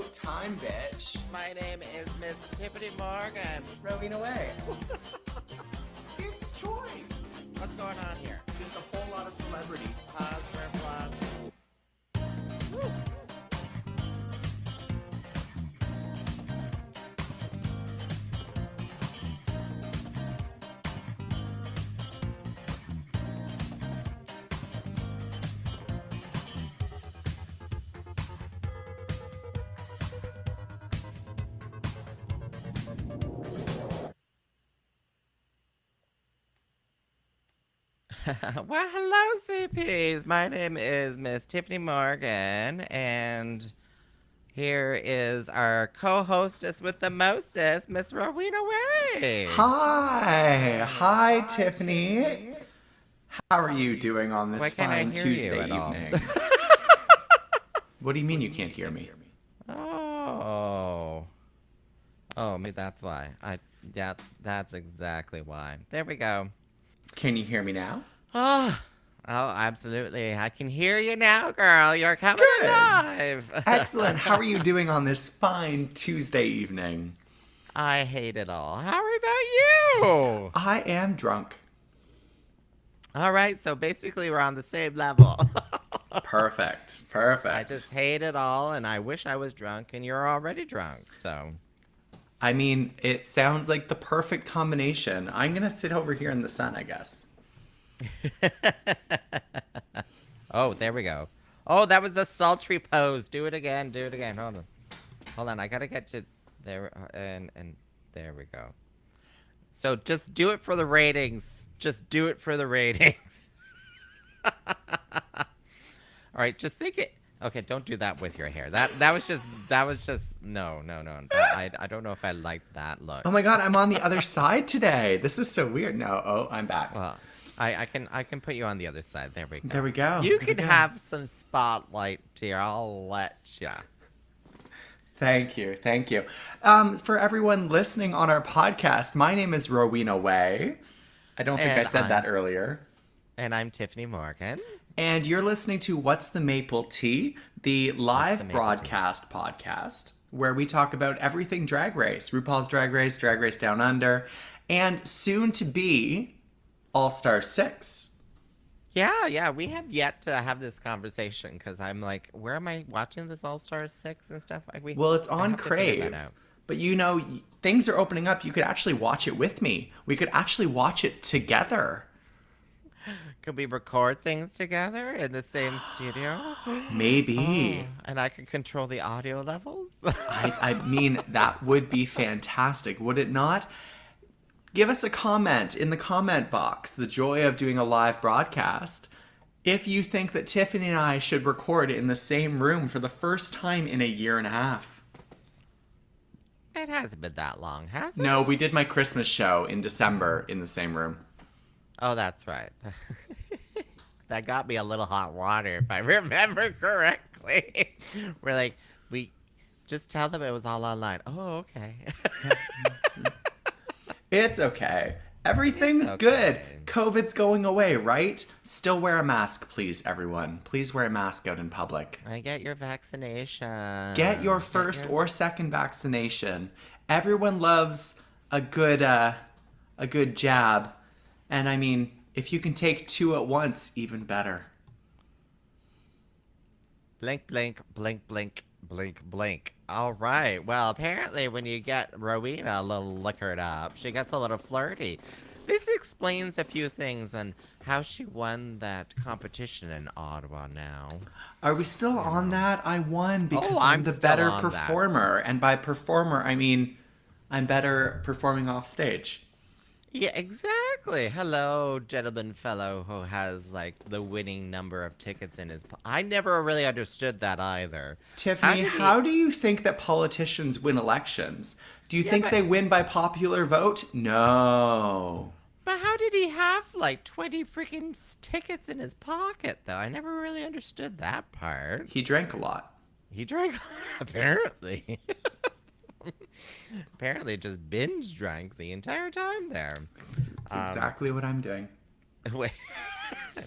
about time, bitch. My name is Miss Tyffanie Morgan. Rowena Whey. It's Troy. What's going on here? Just a whole lot of celebrity. Pause for applause. Woo. Well, hello, CPs. My name is Miss Tyffanie Morgan, and here is our co-hostess with the mostest, Miss Rowena Whey. Hi, Tyffanie. How are you doing on this Why can't I fine hear you Tuesday at all? evening? What do you mean you can't hear me? Oh, maybe that's why. That's exactly why. There we go. Can you hear me now? Oh, absolutely. I can hear you now, girl. You're coming Good. alive. Excellent. How are you doing on this fine Tuesday evening? I hate it all. How about you? I am drunk. All right, so basically we're on the same level. Perfect. I just hate it all, and I wish I was drunk, and you're already drunk, so. I mean, it sounds like the perfect combination. I'm going to sit over here in the sun, I guess. Oh, there we go. Oh, that was a sultry pose. Do it again. Hold on. I gotta get to there, and there we go. So just do it for the ratings. All right, just think it. Okay, don't do that with your hair. That was just no. I don't know if I like that look. Oh my god, I'm on the other side today. This is so weird. No, I'm back. Well, I can put you on the other side. There we go. There we go. You can have some spotlight here. I'll let ya. Thank you. For everyone listening on our podcast, my name is Rowena Whey. I don't think I said that earlier. And I'm Tyffanie Morgan. And you're listening to What's the Maple Tea, the live broadcast podcast, where we talk about everything Drag Race, RuPaul's Drag Race, Drag Race Down Under, and soon to be All-Star 6. Yeah, we have yet to have this conversation because I'm like, where am I watching this All-Star 6 and stuff? Well, it's on Crave, but you know, things are opening up. You could actually watch it with me. We could actually watch it together. Could we record things together in the same studio? Maybe. And I could control the audio levels? I mean, that would be fantastic, would it not? Give us a comment in the comment box, the joy of doing a live broadcast, if you think that Tyffanie and I should record in the same room for the first time in a year and a half. It hasn't been that long, has it? No, we did my Christmas show in December in the same room. Oh, that's right. That got me a little hot water, if I remember correctly. We just tell them it was all online. Oh, okay. It's okay. Everything's good. COVID's going away, right? Still wear a mask, please, everyone. Please wear a mask out in public. And get your vaccination. Get your first or second vaccination. Everyone loves a good jab. And I mean, if you can take 2 at once, even better. Blink, blink, blink, blink, blink, blink. All right. Well, apparently when you get Rowena a little liquored up, she gets a little flirty. This explains a few things on how she won that competition in Ottawa now. Are we still on that? I won because I'm the still better on that. performer. And by performer, I mean I'm better performing off stage. Yeah, exactly. Hello, gentleman fellow who has, like, the winning number of tickets in his... I never really understood that either. Tiffany, how do you think that politicians win elections? Do you think they win by popular vote? No. But how did he have, like, 20 freaking tickets in his pocket, though? I never really understood that part. He drank a lot. He drank, apparently. Apparently just binge drank the entire time there. It's exactly what I'm doing.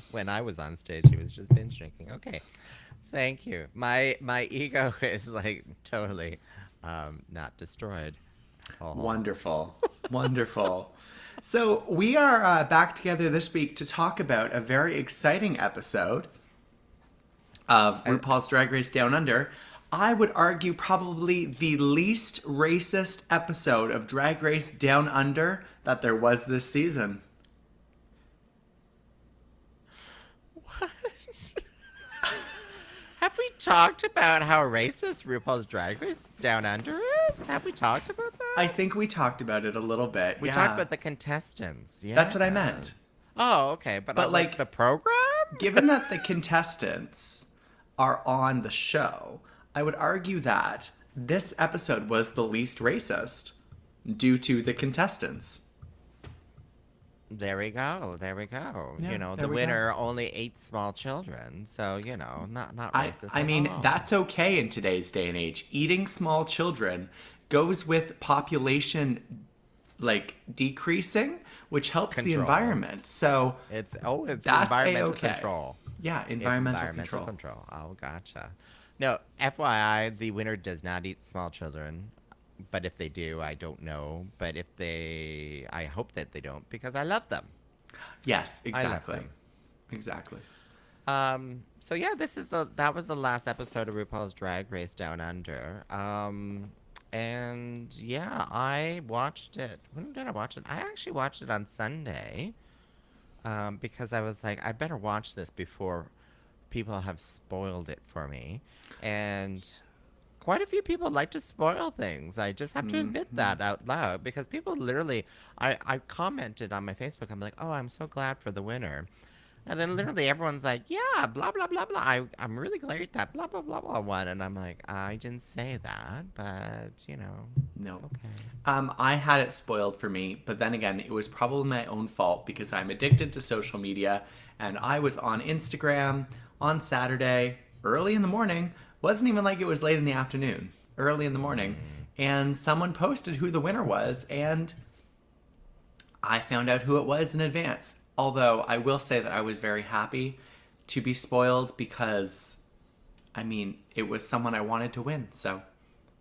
When I was on stage, he was just binge drinking. Okay. Thank you. My ego is like totally not destroyed. Oh. Wonderful. Wonderful. So we are back together this week to talk about a very exciting episode of I, RuPaul's Drag Race Down Under. I would argue probably the least racist episode of Drag Race Down Under that there was this season. what? Have we talked about how racist RuPaul's Drag Race Down Under is? Have we talked about that? I think we talked about it a little bit. We yeah. talked about the contestants. Yeah. That's what I meant. Oh, okay. But But, like, the program? Given that the contestants are on the show, I would argue that this episode was the least racist due to the contestants. There we go. There we go. Yeah, You know, there the we winner only 8 small children. So, you know, not racist I at mean, all. that's okay in today's day and age. Eating small children goes with population, like, decreasing, which helps the Control. environment. So It's that's environmental A-okay. control. Yeah, It's environmental control. Oh, gotcha. No, FYI, the winner does not eat small children. But if they do, I don't know. But if they, I hope that they don't because I love them. Yes, I love exactly. them. Exactly. So yeah, that was the last episode of RuPaul's Drag Race Down Under. And yeah, I watched it. When did I watch it? I actually watched it on Sunday. Because I was like, I better watch this before people have spoiled it for me. And quite a few people like to spoil things. I just have to admit that out loud because people literally, I commented on my Facebook. I'm like, oh, I'm so glad for the winner. And then literally everyone's like, yeah, blah, blah, blah, blah. I'm really glad that blah, blah, blah, blah won. And I'm like, I didn't say that, but, you know. No. Okay. I had it spoiled for me, but then again, it was probably my own fault because I'm addicted to social media and I was on Instagram on Saturday, early in the morning. Wasn't even like it was late in the afternoon, early in the morning. And someone posted who the winner was and I found out who it was in advance. Although I will say that I was very happy to be spoiled because, I mean, it was someone I wanted to win. So,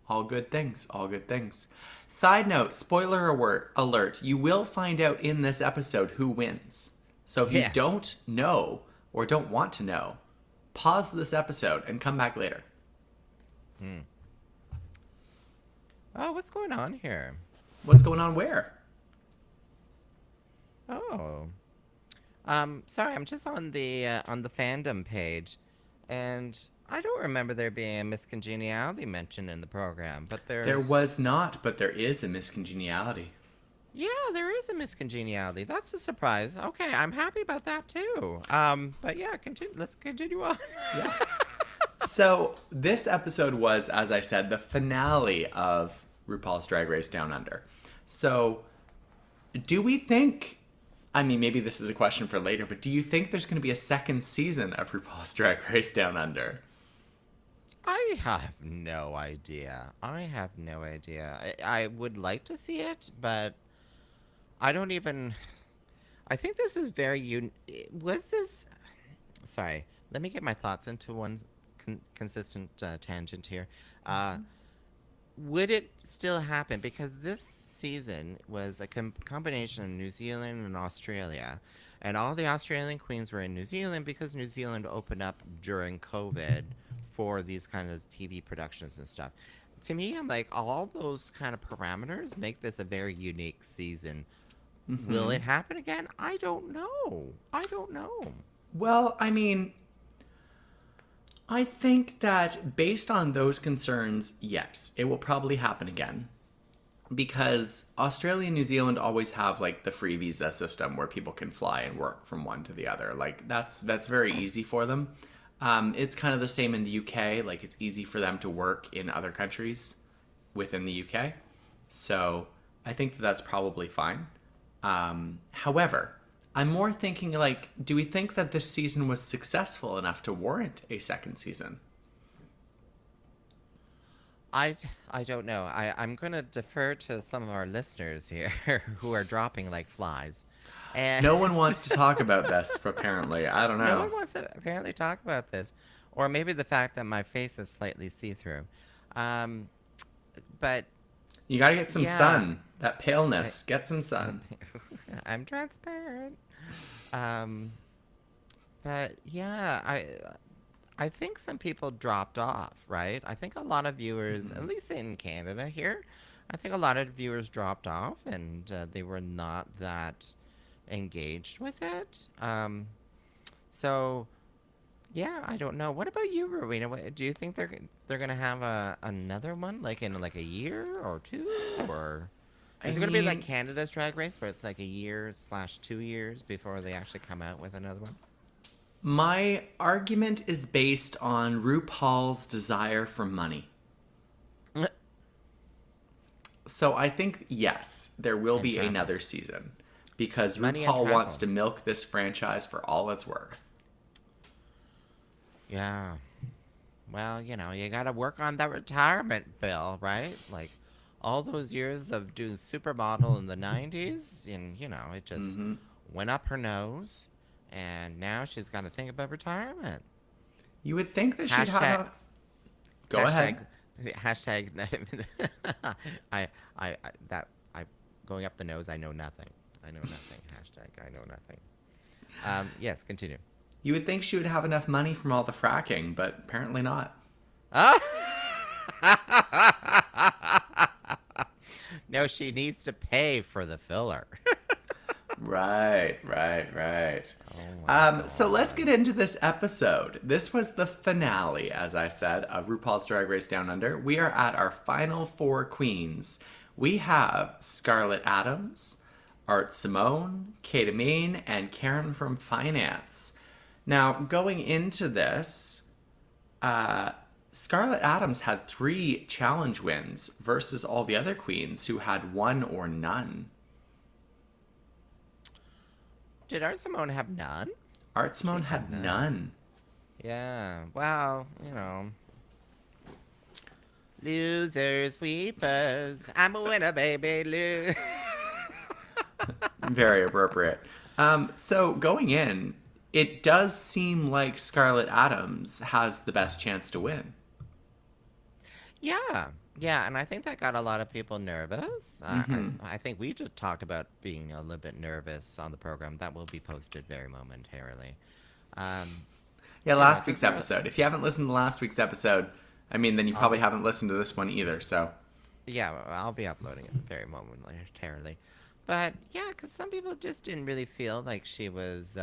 all good things, all good things. Side note, spoiler alert, you will find out in this episode who wins. So if you Yes. don't know or don't want to know, pause this episode and come back later. Oh, what's going on here? What's going on where? Oh. Sorry, I'm just on the fandom page, and I don't remember there being a miscongeniality mentioned in the program, but There was not, but there is a miscongeniality. Yeah, there is a miscongeniality. That's a surprise. Okay, I'm happy about that too. But yeah, let's continue on. Yeah. So this episode was, as I said, the finale of RuPaul's Drag Race Down Under. So do we think, I mean, maybe this is a question for later, but do you think there's going to be a second season of RuPaul's Drag Race Down Under? I have no idea. I would like to see it, but I don't even. I think this is very Was this? Sorry, let me get my thoughts into one consistent tangent here. Would it still happen? Because this season was a combination of New Zealand and Australia, and all the Australian queens were in New Zealand because New Zealand opened up during COVID for these kind of TV productions and stuff. To me, I'm like, all those kind of parameters make this a very unique season. Will it happen again? I don't know. Well, I mean, I think that based on those concerns, yes, it will probably happen again. Because Australia and New Zealand always have like the free visa system where people can fly and work from one to the other. Like that's very easy for them. It's kind of the same in the UK. Like it's easy for them to work in other countries within the UK. So I think that that's probably fine. However, I'm more thinking like, do we think that this season was successful enough to warrant a second season? I don't know. I'm going to defer to some of our listeners here who are dropping like flies. And No one wants to talk about this, apparently. I don't know. no one wants to apparently talk about this. Or maybe the fact that my face is slightly see-through. Um, but You gotta get some yeah, sun. That I, paleness. Get some sun. I'm transparent. Um, but yeah, I think some people dropped off, right? I think a lot of viewers, at least in Canada here, I think a lot of viewers dropped off and they were not that engaged with it. So yeah, I don't know. What about you, Rowena? Do you think they're gonna have another one like in like a year or two, or I is it gonna be like mean, Canada's Drag Race where it's like a year slash 2 years before they actually come out with another one? my argument is based on RuPaul's desire for money. So I think, yes, there will And be travel, another season because money and RuPaul wants travel. to milk this franchise for all it's worth. Yeah. Well, you gotta work on that retirement bill, right? Like all those years of doing supermodel in the 90s, and it just went up her nose, and now she's got to think about retirement. You would think that she'd have Hashtag, a. Go ahead. hashtag, hashtag. I, that, I, going up the nose, I know nothing. I know nothing. Hashtag, I know nothing. Yes, continue. You would think she would have enough money from all the fracking, but apparently not. Ah! No, she needs to pay for the filler. Right, right, right. Oh my So let's god. get into this episode. This was the finale, as I said, of RuPaul's Drag Race Down Under. We are at our final four queens. We have Scarlett Adams, Art Simone, Kate Amine, and Karen from Finance. Now, going into this, Scarlett Adams had 3 challenge wins versus all the other queens who had 1 or none. Did our Simone have none? Art She Simone had had none. none. Yeah. Well, losers, weepers. I'm a winner, baby. Very appropriate. So going in, it does seem like Scarlett Adams has the best chance to win. Yeah. Yeah, and I think that got a lot of people nervous. I think we just talked about being a little bit nervous on the program. That will be posted very momentarily. Um, Yeah, last week's because episode. If you haven't listened to last week's episode, I mean, then you I'll probably be, haven't listened to this one either. So, yeah, I'll be uploading it very momentarily. But yeah, because some people just didn't really feel like she was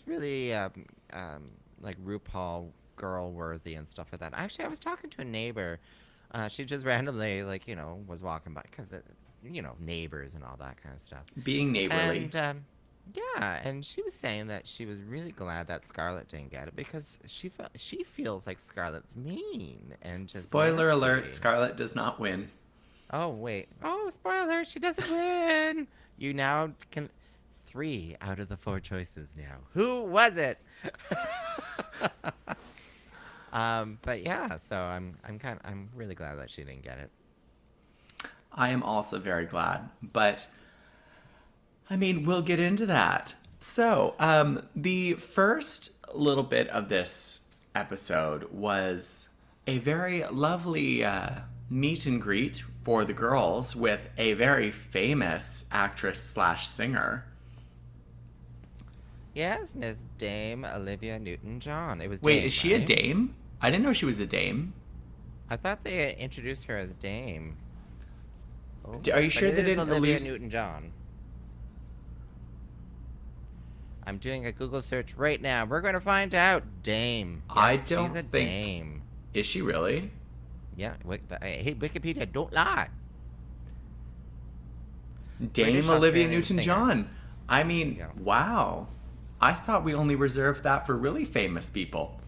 really like RuPaul girl worthy and stuff like that. Actually, I was talking to a neighbor. She just randomly was walking by because neighbors and all that kind of stuff. being neighborly. And yeah, and she was saying that she was really glad that Scarlett didn't get it because she feels like Scarlett's mean and just Spoiler alert: nasty. Scarlett does not win. Oh wait. Oh, spoiler! She doesn't win. You now can 3 out of the 4 choices now. Who was it? But yeah, so I'm really glad that she didn't get it. I am also very glad, but I mean, we'll get into that. So, the first little bit of this episode was a very lovely meet and greet for the girls with a very famous actress slash singer. Yes, Miss Dame Olivia Newton-John. It was Wait, Dame, is she a right? dame? I didn't know she was a dame. I thought they had introduced her as Dame. Oh, Are you but sure it they is didn't Olivia allude? Newton-John. I'm doing a Google search right now. We're going to find out. Dame. I Yep, she's don't a think. dame. Is she really? Yeah. Hey, Wikipedia, don't lie. Dame British Olivia Australian singer. Newton-John. I There you mean, go. wow. I thought we only reserved that for really famous people.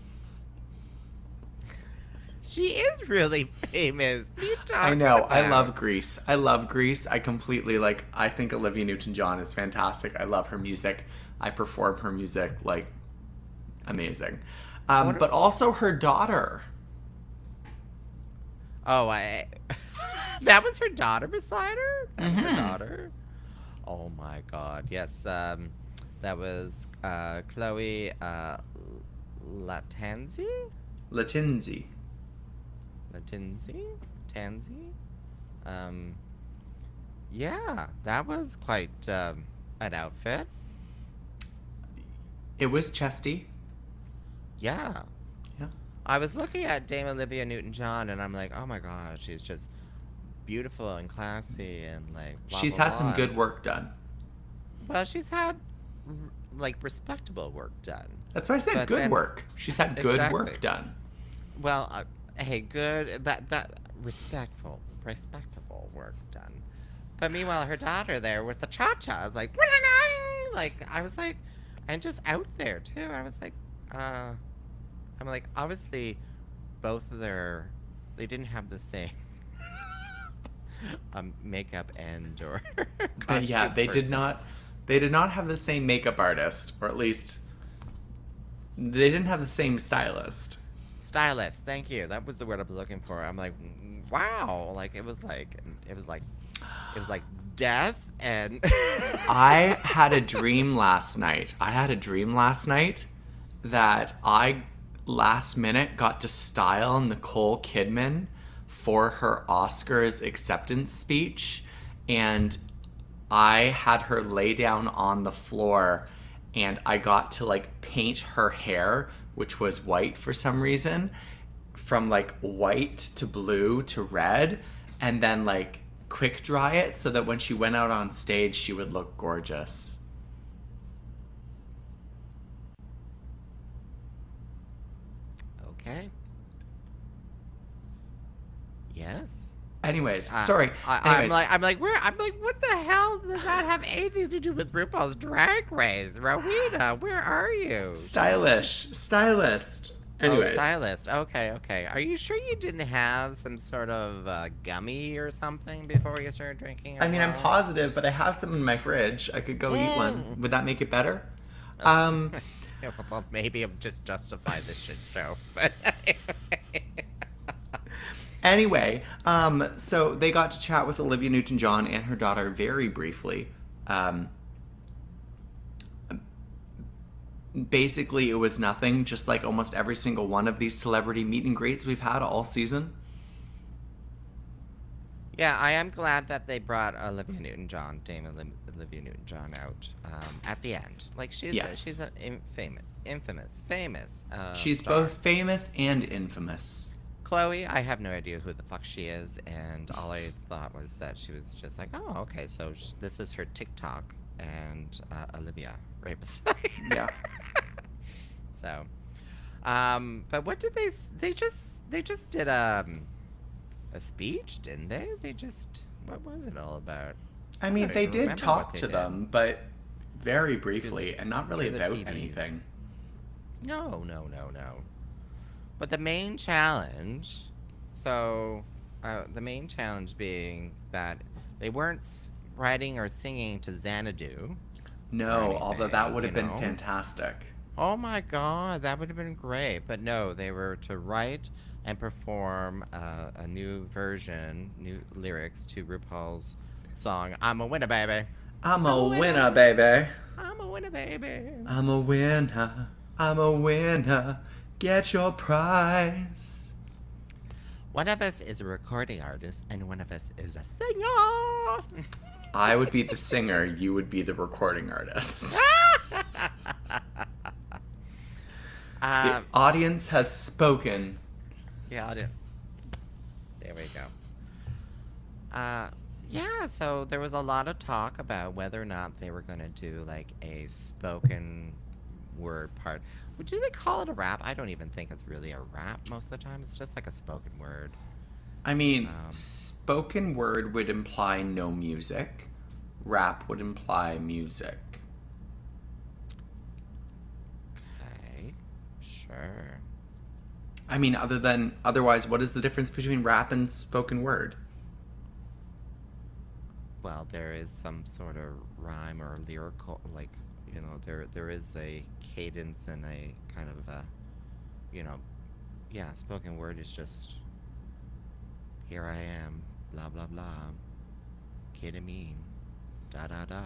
She is really famous. What are you talking I know. I about? love Grease. I love Grease. I completely I think Olivia Newton-John is fantastic. I love her music. I perform her music amazing. What- But also her daughter. Oh, that was her daughter beside her? That was her daughter? Oh my god. Yes, that was Chloe Latanzi? Latinzy. Latinzi? Tansy? Yeah, that was quite an outfit. It was chesty. Yeah. Yeah. I was looking at Dame Olivia Newton-John, and I'm like, oh my god, she's just beautiful and classy and like blah, She's blah, had some blah. good work done. Well, she's had like respectable work done. That's why I said But good then- work. She's had good Exactly. work done. Well, hey, good that respectful work done. But meanwhile, her daughter there with the cha-cha is like, like I was like, and just out there too. I was like, I'm like, obviously, both of they didn't have the same makeup and or. But yeah, costume they did person. not. They did not have the same makeup artist, or at least they didn't have the same stylist. Stylist, thank you. That was the word I was looking for. I'm like, wow, like it was like death and. I had a dream last night. That I last minute got to style Nicole Kidman for her Oscars acceptance speech, and I had her lay down on the floor, and I got to like paint her hair, which was white for some reason, from like white to blue to red, and then like quick dry it so that when she went out on stage she would look gorgeous. Okay. Yes. Anyways, sorry. I'm like, what the hell does that have anything to do with RuPaul's Drag Race? Rowena, where are you? Stylist. Anyways. Oh, stylist. Okay. Are you sure you didn't have some sort of gummy or something before you started drinking? I mean, I'm well? positive, but I have some in my fridge. I could go eat one. Would that make it better? Yeah, well, maybe I'll just justify this shit show. But Anyway, so they got to chat with Olivia Newton-John and her daughter very briefly. Basically, it was nothing, just like almost every single one of these celebrity meet and greets we've had all season. yeah, I am glad that they brought Olivia Newton-John, Dame Olivia Newton-John out at the end. Like she's Yes. she's an infamous. She's star. both famous and infamous. Chloe, I have no idea who the fuck she is, and all I thought was that she was just like, oh, okay, so this is her TikTok, and Olivia right beside her. Yeah. So, but what did they just did a speech, didn't they? What was it all about? I mean, don't they even did remember talk what they to did. them, but very briefly, and not really through the about TVs. anything. No. But the main challenge, the main challenge being that they weren't writing or singing to Xanadu. No, although that anything, would have you been know? fantastic. Oh my god, that would have been great. But no, they were to write and perform a new version, new lyrics to RuPaul's song, I'm a Winner, Baby. I'm a winner, baby. I'm a winner, baby. I'm a winner. I'm a winner. Get your prize. One of us is a recording artist, and one of us is a singer. I would be the singer, you would be the recording artist. The audience has spoken. Yeah, I'll do. There we go. Yeah, so there was a lot of talk about whether or not they were going to do like a spoken word part. Would you call it a rap? I don't even think it's really a rap most of the time. It's just like a spoken word. I mean, spoken word would imply no music. Rap would imply music. Okay, sure. I mean, otherwise, what is the difference between rap and spoken word? Well, there is some sort of rhyme or lyrical, like, there is a cadence and a kind of a, yeah, spoken word is just, here I am, blah, blah, blah, ketamine, da, da, da.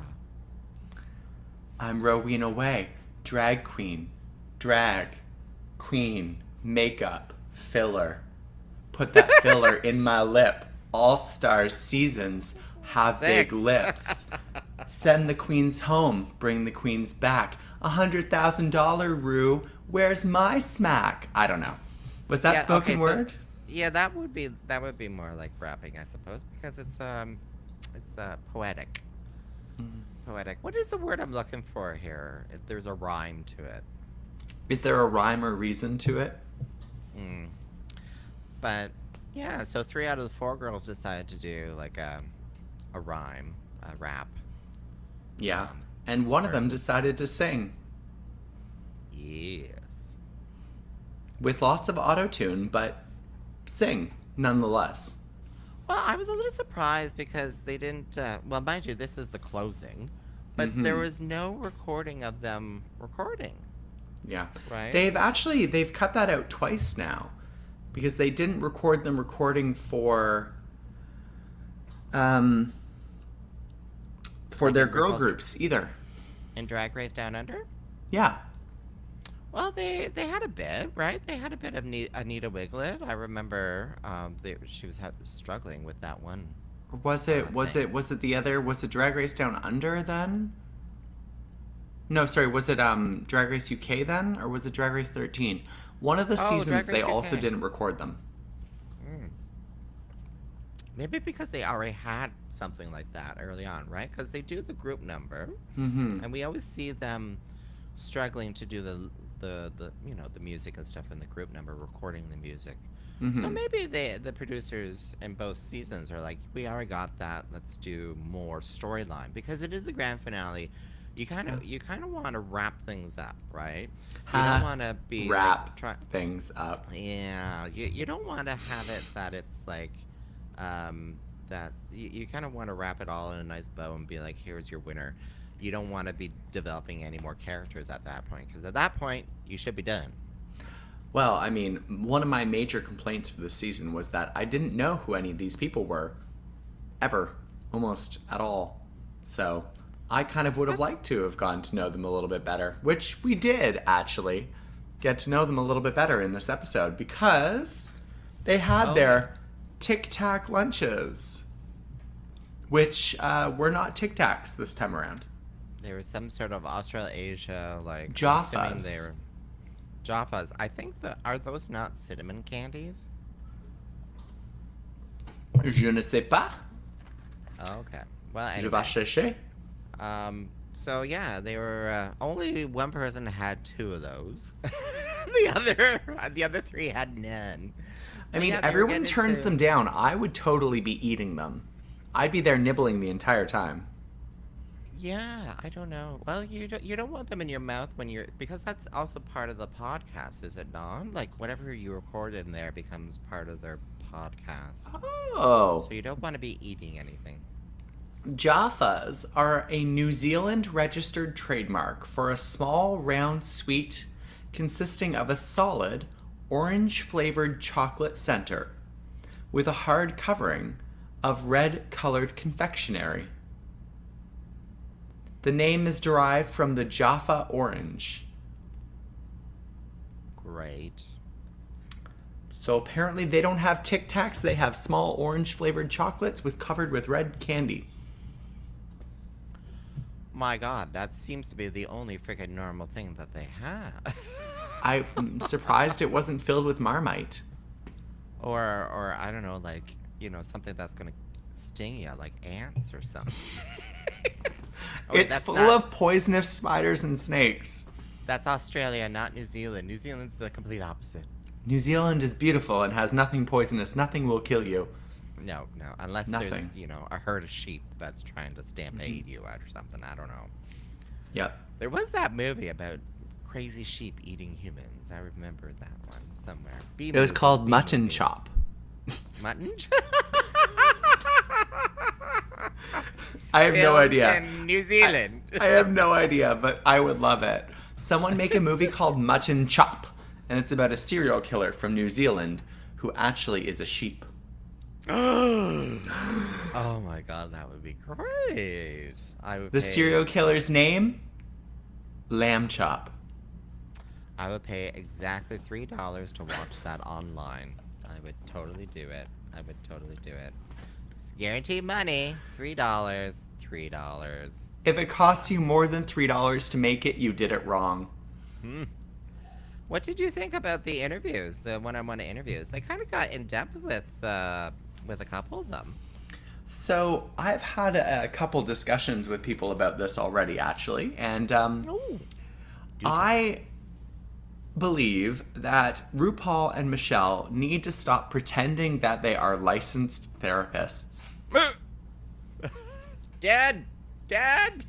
I'm Rowena Whey, drag queen, drag, Queen, makeup, filler. Put that filler in my lip. All-Star seasons have 6. big lips. Send the queens home, bring the queens back. $100,000 Rue, where's my smack? I don't know. Was that spoken word? Yeah, that would be more like rapping, I suppose, because it's poetic. Poetic. What is the word I'm looking for here? There's a rhyme to it. Is there a rhyme or reason to it? But yeah, so 3 out of the 4 girls decided to do like a rhyme, a rap. Yeah. And one of them decided to sing. Yes. With lots of auto-tune, but sing nonetheless. Well, I was a little surprised because they didn't, well, mind you, this is the closing, but there was no recording of them recording. Yeah. Right? They've cut that out twice now because they didn't record them recording for their girl groups either. In Drag Race Down Under? Yeah. Well, they had a bit, right? They had a bit of Anita Wiglet. I remember she was struggling with that one. Was it Drag Race Down Under then? No, sorry, was it Drag Race UK then? Or was it Drag Race 13? One of the seasons they also didn't record them. Maybe because they already had something like that early on, right? Because they do the group number, and we always see them struggling to do the music and stuff in the group number, recording the music. So maybe the producers in both seasons are like, we already got that. Let's do more storyline because it is the grand finale. You kind of want to wrap things up, right? You don't want to be things up. Yeah, you don't want to have it that it's like that you kind of want to wrap it all in a nice bow and be like, here's your winner. You don't want to be developing any more characters at that point because at that point you should be done. Well, I mean, one of my major complaints for this season was that I didn't know who any of these people were ever, almost at all. So I kind of would have liked to have gotten to know them a little bit better, which we did actually get to know them a little bit better in this episode because they had their Tic Tac lunches, which were not Tic Tacs this time around. There was some sort of Australasia, like Jaffas. Jaffas. I think are those not cinnamon candies? Je ne sais pas. Oh, okay. Well, anyway. Je vais chercher. So yeah, they were only one person had 2 of those. the other 3 had none. I mean, everyone turns them down. I would totally be eating them. I'd be there nibbling the entire time. Yeah, I don't know. Well, you don't want them in your mouth because that's also part of the podcast, is it not? Like whatever you record in there becomes part of their podcast. Oh. So you don't want to be eating anything. Jaffas are a New Zealand registered trademark for a small round sweet consisting of a solid orange-flavored chocolate center with a hard covering of red-colored confectionery. The name is derived from the Jaffa orange. Great. So apparently they don't have Tic Tacs, they have small orange-flavored chocolates covered with red candy. My God, that seems to be the only freaking normal thing that they have. I'm surprised it wasn't filled with Marmite. Or I don't know, like, something that's gonna sting you, like ants or something. It's full of poisonous spiders and snakes. That's Australia, not New Zealand. New Zealand's the complete opposite. New Zealand is beautiful and has nothing poisonous. Nothing will kill you. No, unless there's, a herd of sheep that's trying to stampede you out or something. I don't know. Yep. There was that movie about crazy sheep eating humans. I remember that one somewhere. It was called Mutton Chop. Mutton Chop? I have no idea. In New Zealand. I have no idea, but I would love it. Someone make a movie called Mutton Chop, and it's about a serial killer from New Zealand who actually is a sheep. Oh my God, that would be great. The serial killer's name? Lamb Chop. I would pay exactly $3 to watch that online. I would totally do it. I would totally do it. It's guaranteed money. $3. $3. If it costs you more than $3 to make it, you did it wrong. Hmm. What did you think about the interviews, the one-on-one interviews? They kind of got in depth with a couple of them. So I've had a couple discussions with people about this already, actually, and Oh, do tell. I believe that RuPaul and Michelle need to stop pretending that they are licensed therapists. Dad, Dad.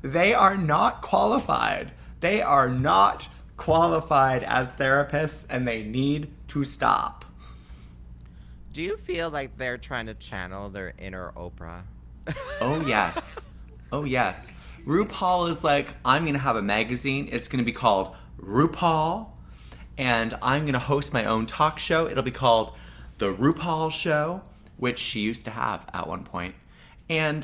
They are not qualified. They are not qualified as therapists, and they need to stop. Do you feel like they're trying to channel their inner Oprah? Oh, yes. Oh, yes. RuPaul is like, I'm going to have a magazine. It's going to be called RuPaul. And I'm going to host my own talk show. It'll be called The RuPaul Show, which she used to have at one point. And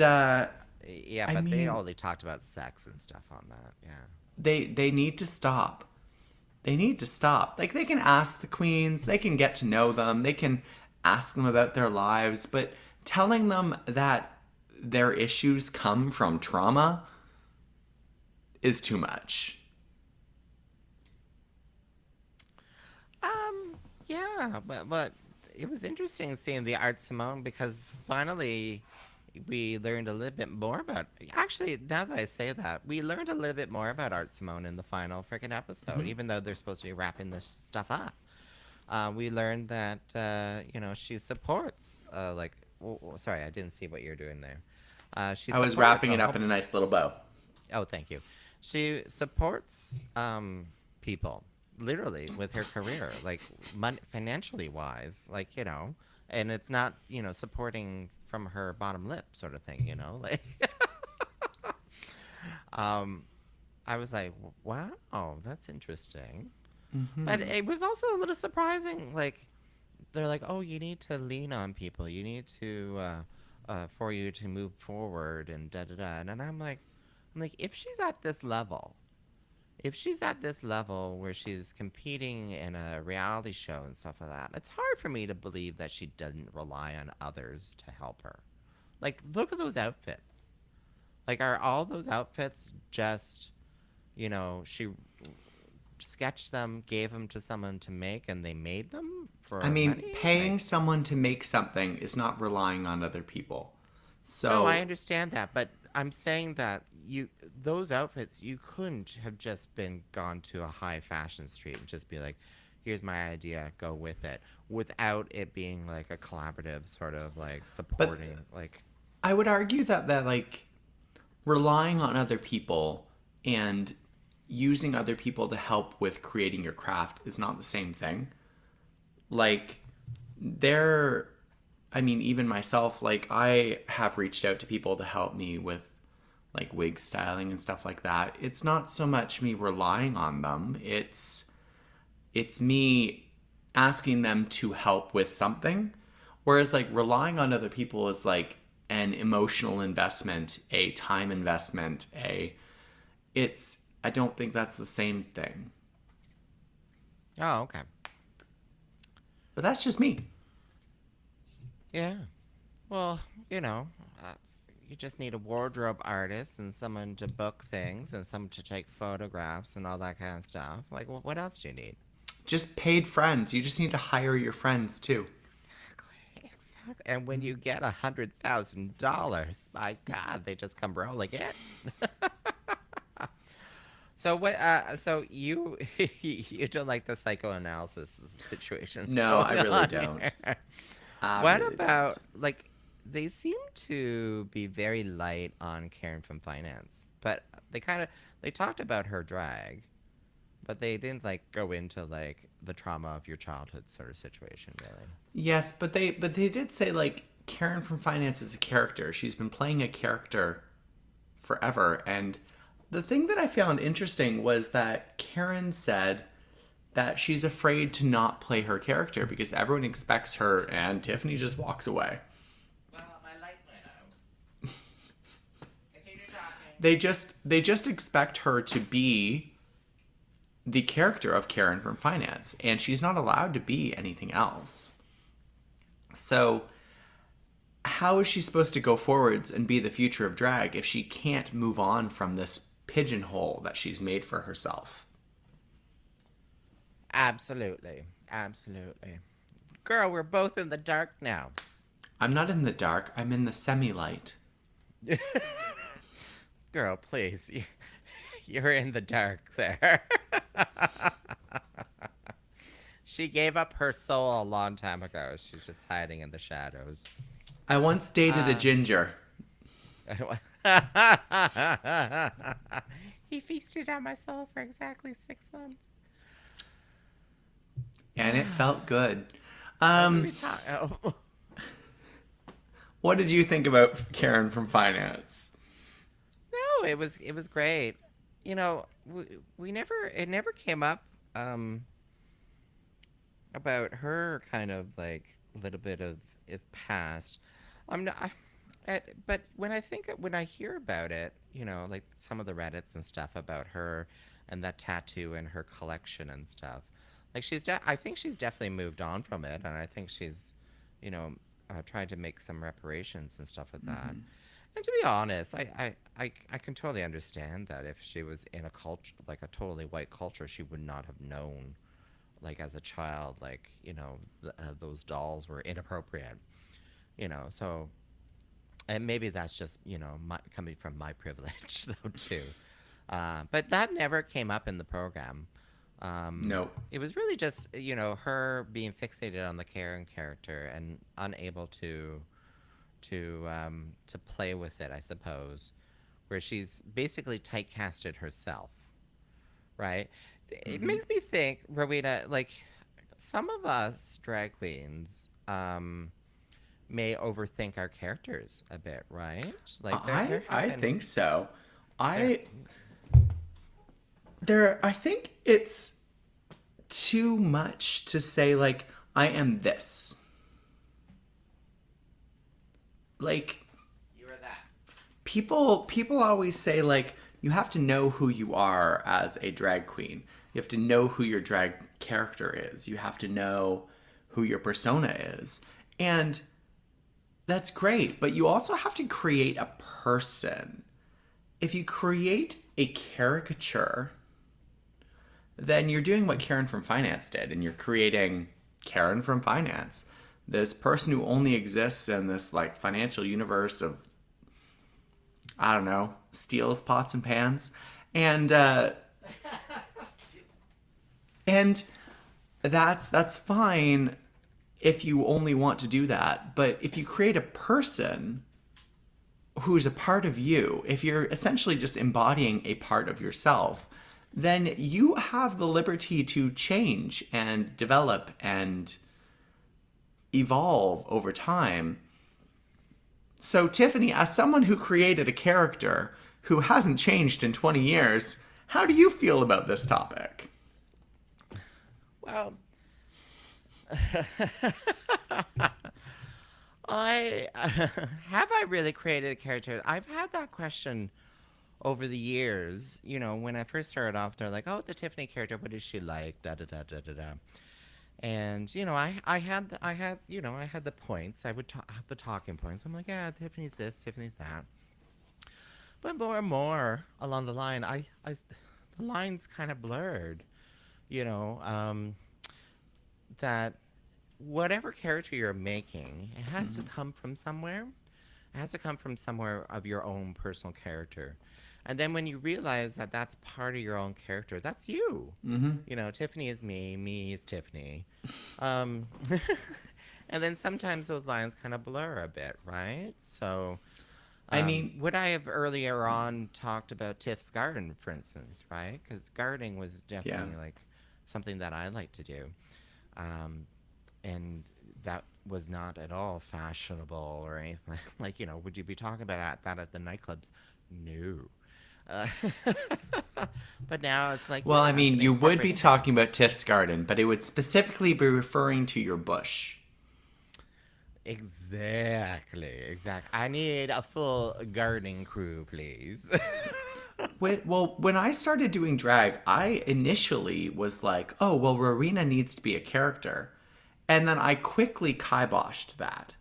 Yeah, I but they mean, only talked about sex and stuff on that. Yeah. they need to stop. They need to stop. Like, they can ask the queens, they can get to know them, they can ask them about their lives, but telling them that their issues come from trauma is too much. Yeah, but it was interesting seeing the Art Simone because finally we learned a little bit more about. Actually, now that I say that, we learned a little bit more about Art Simone in the final freaking episode, even though they're supposed to be wrapping this stuff up. We learned that she supports sorry, I didn't see what you're doing there. She I was supports wrapping a it up whole. in a nice little bow. Oh, thank you. She supports people literally with her career, like financially wise, and it's not supporting from her bottom lip sort of thing, like. um, I was like, wow, that's interesting, but it was also a little surprising. Like, they're like, oh, you need to lean on people, you need to for you to move forward and da da da, and I'm like, if she's at this level where she's competing in a reality show and stuff like that, it's hard for me to believe that she doesn't rely on others to help her. Like, look at those outfits. Like, are all those outfits just, she sketched them, gave them to someone to make, and they made them I for mean, money? paying Like, someone to make something is not relying on other people. no, I So, understand that, but I'm saying that those outfits, you couldn't have just been gone to a high fashion street and just be like, here's my idea, go with it, without it being like a collaborative sort of like but supporting like. I would argue that like relying on other people and using other people to help with creating your craft is not the same thing. Like, there, I mean, even myself, like, I have reached out to people to help me with like wig styling and stuff like that. It's not so much me relying on them. It's me asking them to help with something. Whereas like relying on other people is like an emotional investment, a time investment, I don't think that's the same thing. Oh, okay. But that's just me. Yeah. Well, you just need a wardrobe artist and someone to book things and someone to take photographs and all that kind of stuff. Like, what else do you need? Just paid friends. You just need to hire your friends too. Exactly. Exactly. And when you get $100,000, my God, they just come rolling in. So what? So you you don't like the psychoanalysis situations? No, I going really on don't. here. I What really about don't. like they seem to be very light on Karen from finance, but they talked about her drag, but they didn't like go into like the trauma of your childhood sort of situation really. Yes, but they did say like Karen from Finance is a character. She's been playing a character forever. And the thing that I found interesting was that Karen said that she's afraid to not play her character because everyone expects her and Tiffany just walks away. Well, my light went out. Continue talking. They just expect her to be the character of Karen from Finance, and she's not allowed to be anything else. So how is she supposed to go forwards and be the future of drag if she can't move on from this pigeonhole that she's made for herself? Absolutely. Absolutely. Girl, we're both in the dark now. I'm not in the dark, I'm in the semi-light. Girl, please. You're in the dark there. She gave up her soul a long time ago. She's just hiding in the shadows. I once dated a ginger. He feasted on my soul for exactly 6 months. And it felt good. Oh. What did you think about Karen from Finance? No, it was great. You know, it never came up about her kind of like a little bit of past. I'm not, but when I hear about it, you know, like some of the Reddits and stuff about her and that tattoo in her collection and stuff, like I think she's definitely moved on from it, and I think she's, you know, trying to make some reparations and stuff like that. And to be honest, I can totally understand that if she was in a culture, like a totally white culture, she would not have known, like as a child, like, you know, those dolls were inappropriate, you know, so, and maybe that's just, you know, coming from my privilege, though, too. But that never came up in the program. No. It was really just, you know, her being fixated on the Karen character and unable to play with it, I suppose, where she's basically typecasted herself, right? It makes me think, Rowena, like some of us drag queens may overthink our characters a bit, right? Like I think so. I think it's too much to say, like, I am this. Like, you were that. People always say, like, you have to know who you are as a drag queen. You have to know who your drag character is. You have to know who your persona is. And that's great, but you also have to create a person. If you create a caricature, then you're doing what Karen from Finance did, and you're creating Karen from Finance. This person who only exists in this, like, financial universe of, I don't know, steals pots and pans. And that's fine if you only want to do that. But if you create a person who's a part of you, if you're essentially just embodying a part of yourself, then you have the liberty to change and develop and evolve over time. So, Tyffanie, as someone who created a character who hasn't changed in 20 years, how do you feel about this topic? Well, I really created a character? I've had that question over the years. You know, when I first started off, they're like, "Oh, the Tyffanie character, what is she like?" Da da da da da da. And you know, I had the points. I would have the talking points. I'm like, yeah, Tiffany's this, Tiffany's that. But more and more along the line, the lines kind of blurred. You know, that whatever character you're making, it has to come from somewhere. It has to come from somewhere of your own personal character. And then when you realize that that's part of your own character, that's you. You know, Tyffanie is me, me is Tyffanie. And then sometimes those lines kind of blur a bit, right? So, I mean, would I have earlier on talked about Tiff's garden, for instance, right? Because gardening was definitely like something that I like to do. And that was not at all fashionable or anything. Like, you know, would you be talking about that at the nightclubs? No. But now it's like, well, I mean, you would be talking about Tiff's garden, but it would specifically be referring to your bush. Exactly. I need a full gardening crew, please. When I started doing drag, I initially was like, oh, well, Rowena needs to be a character. And then I quickly kiboshed that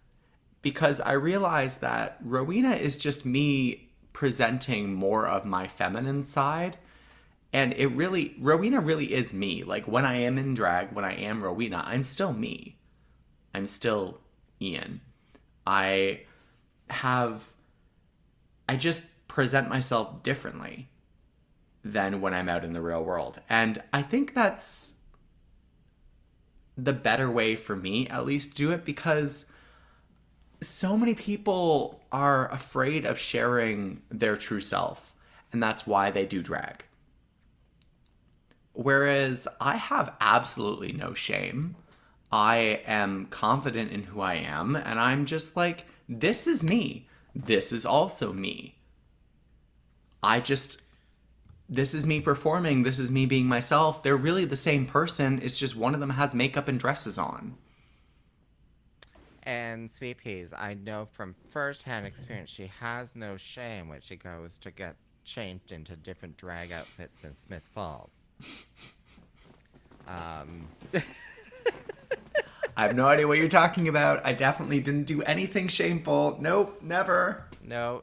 because I realized that Rowena is just me presenting more of my feminine side. And Rowena really is me. Like when I am in drag, when I am Rowena, I'm still me. I'm still Ian. I have, I just present myself differently than when I'm out in the real world. And I think that's the better way for me, at least, to do it because so many people are afraid of sharing their true self. And that's why they do drag. Whereas I have absolutely no shame. I am confident in who I am, and I'm just like, this is me. This is also me. This is me performing. This is me being myself. They're really the same person. It's just one of them has makeup and dresses on. And Sweet Peas, I know from firsthand experience, she has no shame when she goes to get changed into different drag outfits in Smith Falls. I have no idea what you're talking about. I definitely didn't do anything shameful. Nope, never. No.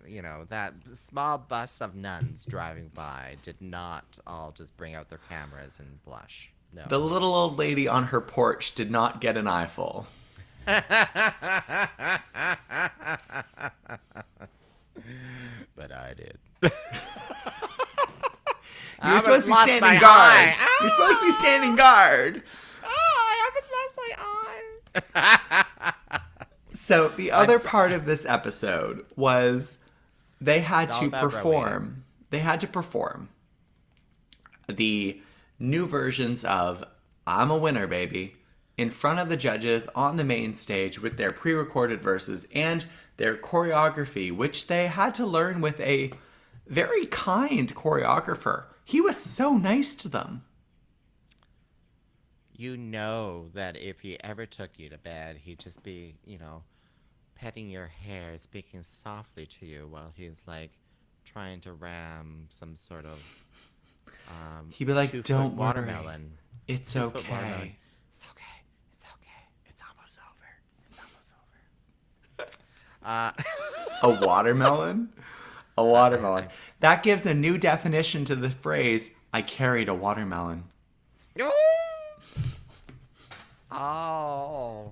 You know, that small bus of nuns driving by did not all just bring out their cameras and blush. No. The little old lady on her porch did not get an eyeful. But I did. You're supposed to be standing guard. You're supposed to be standing guard. I almost lost my eye. So the other part of this episode was they had to perform. They had to perform the new versions of I'm a Winner, Baby in front of the judges on the main stage with their pre-recorded verses and their choreography, which they had to learn with a very kind choreographer. He was so nice to them. You know that if he ever took you to bed, he'd just be, petting your hair, speaking softly to you while he's like trying to ram some sort of He'd be like, "Don't worry, watermelon. it's Watermelon. okay. It's okay. It's okay. It's almost over. It's almost over." A watermelon? A watermelon. That gives a new definition to the phrase, I carried a watermelon. Oh.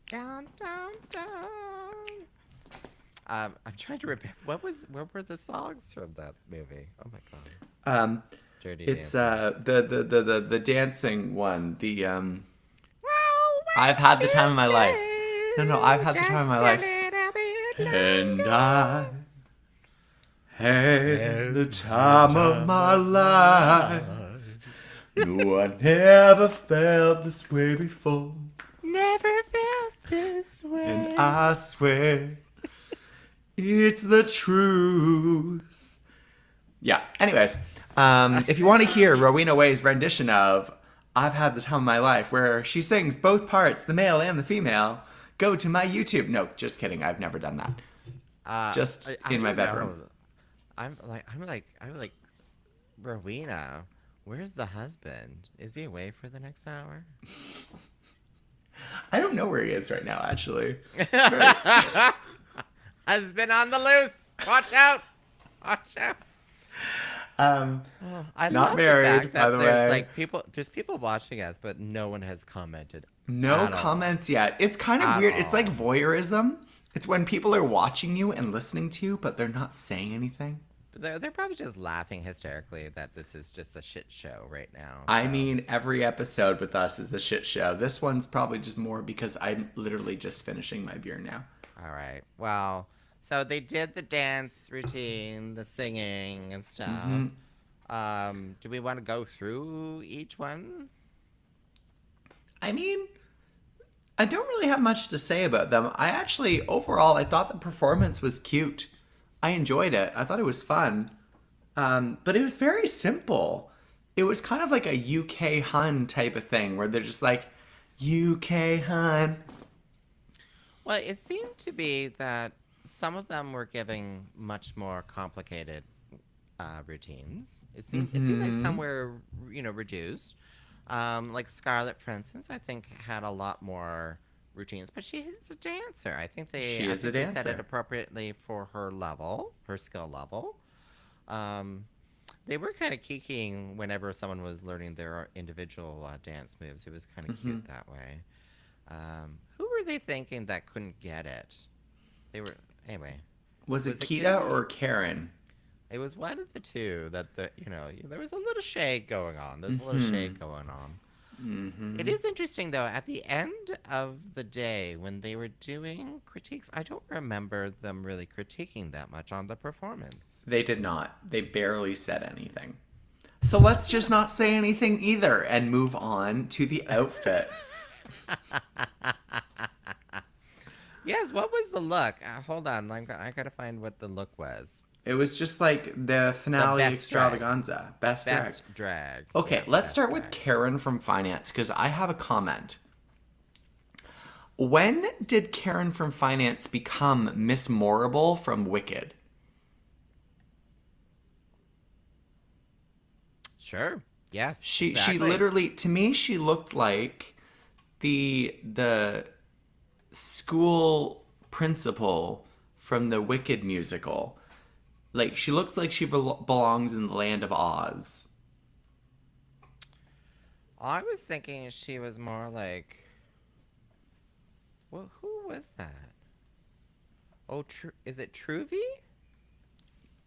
Down. I'm trying to remember what were the songs from that movie? Oh my god. Dirty It's Dancing. the dancing one. I've had the time of my life. No, I've had the time of my life. And I had the time of my life. No, I never felt this way before. Never felt this way. And I swear it's the truth. Yeah, anyways, if you want to hear Rowena Whey's rendition of I've Had the Time of My Life, where she sings both parts, the male and the female, go to my YouTube. No, just kidding. I've never done that. Just in my bedroom. I'm like, Rowena, where's the husband? Is he away for the next hour? I don't know where he is right now, actually. Husband on the loose. Watch out. Watch out. I not love married, the fact that by the there's way. there's people watching us, but no one has commented. No at all. comments yet. It's kind of At weird. It's like all. voyeurism. It's when people are watching you and listening to you, but they're not saying anything. They're probably just laughing hysterically that this is just a shit show right now. I mean, every episode with us is the shit show. This one's probably just more because I'm literally just finishing my beer now. All right. Well, so they did the dance routine, the singing and stuff. Do we want to go through each one? I mean, I don't really have much to say about them. Overall, I thought the performance was cute. I enjoyed it. I thought it was fun. But it was very simple. It was kind of like a UK Hun type of thing where they're just like, UK Hun, Well, it seemed to be that some of them were giving much more complicated routines. It seemed like some were, reduced. Like Scarlett, for instance, I think had a lot more routines, but she is a dancer. She I is a think they set it dancer. appropriately for her level, her skill level. Um, they were kind of kikiing whenever someone was learning their individual dance moves. It was kind of cute that way. Who were they thinking that couldn't get it? They were anyway. Was it Was it Kita Kitty? or Karen? It was one of the two that there was a little shade going on. There's a little shade going on. It is interesting though. At the end of the day, when they were doing critiques, I don't remember them really critiquing that much on the performance. They did not. They barely said anything. So let's just not say anything either and move on to the outfits. Yes, what was the look? Hold on, I gotta find what the look was. It was just like the finale best drag. extravaganza. Best drag. Best drag. Okay, Yeah, let's best start with drag. Karen from finance because I have a comment. When did Karen from finance become Miss Morrible from Wicked? Sure. Yes. She exactly. literally, to me, she looked like the school principal from the Wicked musical. Like, she looks like she belongs in the land of Oz. I was thinking she was more like. Well, who was that? Oh, is it Truvy?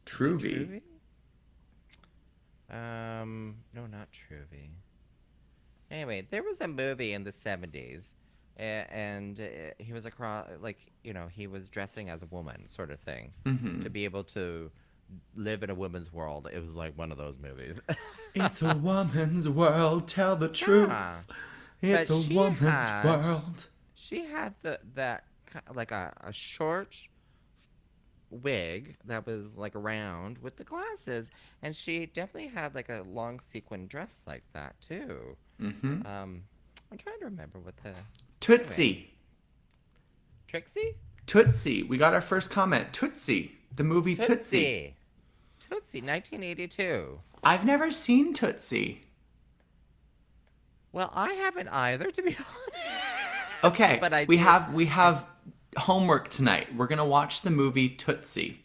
Truvy. No, not Truvy. Anyway, there was a movie in the 70s, and he was he was dressing as a woman, sort of thing, to be able to live in a woman's world. It was like one of those movies. It's a woman's world, tell the truth. Yeah. It's But a woman's world. She had like a short wig that was like round with the glasses, and she definitely had like a long sequin dress like that too. I'm trying to remember what the Tootsie. anyway. Trixie? Tootsie. We got our first comment. Tootsie. The movie Tootsie. Tootsie, 1982. I've never seen Tootsie. Well, I haven't either, to be honest. Okay, But I we do- have homework tonight. We're gonna watch the movie Tootsie.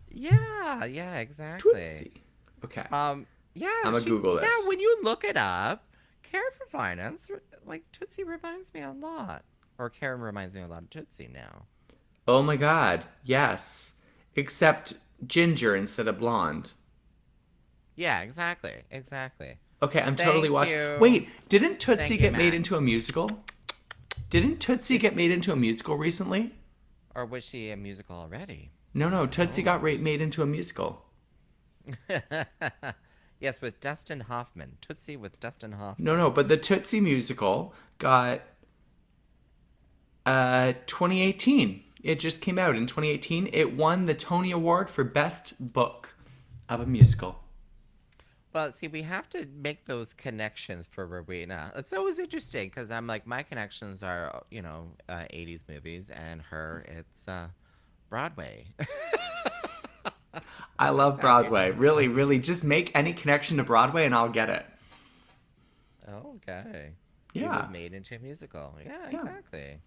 Yeah, exactly. Tootsie. Okay. Yeah. I'm gonna Google this. Yeah, when you look it up, Karen for Finance, like Tootsie reminds me a lot. Or Karen reminds me a lot of Tootsie now. Oh my god. Yes. Except ginger instead of blonde. Yeah, exactly. Okay, I'm Thank totally watching. you. Wait, didn't Tootsie Thank you, get made Max. into a musical? Didn't Tootsie get made into a musical recently? Or was she a musical already? No, Tootsie got made into a musical. Yes, with Dustin Hoffman. Tootsie with Dustin Hoffman. No, but the Tootsie musical got 2018. It just came out in 2018. It won the Tony Award for Best Book of a Musical. Well, see, we have to make those connections for Rowena. It's always interesting because I'm like, my connections are, 80s movies, and her, it's Broadway. I love Broadway. Really, really, just make any connection to Broadway and I'll get it. Okay. Yeah. It was made into a musical. Yeah, exactly.